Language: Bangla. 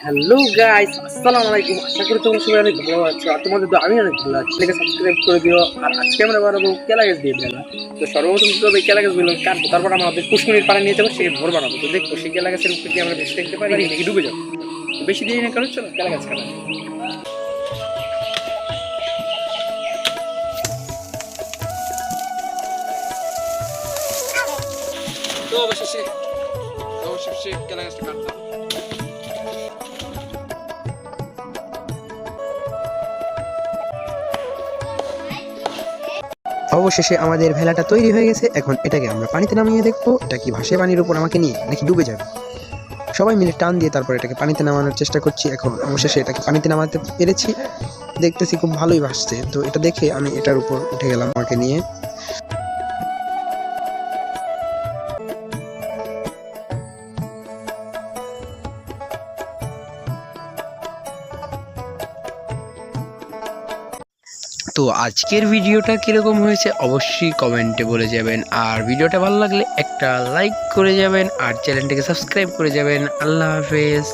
হ্যালো গাইস, আসসালামু আলাইকুম। আশা করি তোমরা সবাই অনেক ভালো আছো, আর তোমাদের তো আমি অনেক ভালো আছি। এটাকে সাবস্ক্রাইব করে দিও। আর আজকে আমরা বানাবো কেলা গাছ দিয়ে বেলা। তো সর্বপ্রথম কি করবো, কেলা গাছগুলো কাটবো, তারপর আমাদের পুষ্কুনির পাড়ে নিয়ে যাবো, সেখানে ভোর বানাবো। তো দেখবো সেই কেলা গাছের উপর দিয়ে আমরা বেশি দেখতে পারি নাকি ডুবে যাবো। তো বেশি দিয়ে না, কারণ চলো কেলা গাছ কাটা। তো অবশেষে কেলা গাছটা কাটলাম। অবশেষে আমাদের ভেলাটা তৈরি হয়ে গেছে। এখন এটাকে আমরা পানিতে নামিয়ে দেখবো এটা কি ভাসে পানির উপর আমাকে নিয়ে নাকি ডুবে যাবে। সবাই মিলে টান দিয়ে তারপর এটাকে পানিতে নামানোর চেষ্টা করছি। এখন অবশেষে এটাকে পানিতে নামাতে পেরেছি, দেখতেছি খুব ভালোই ভাসছে। তো এটা দেখে আমি এটার উপর উঠে গেলাম আমাকে নিয়ে। তো আজকের ভিডিওটা কিরকম হয়েছে অবশ্যই কমেন্টে বলে যাবেন, আর ভিডিওটা ভালো লাগলে একটা লাইক করে যাবেন, আর চ্যানেলটাকে সাবস্ক্রাইব করে যাবেন। আল্লাহ হাফেজ।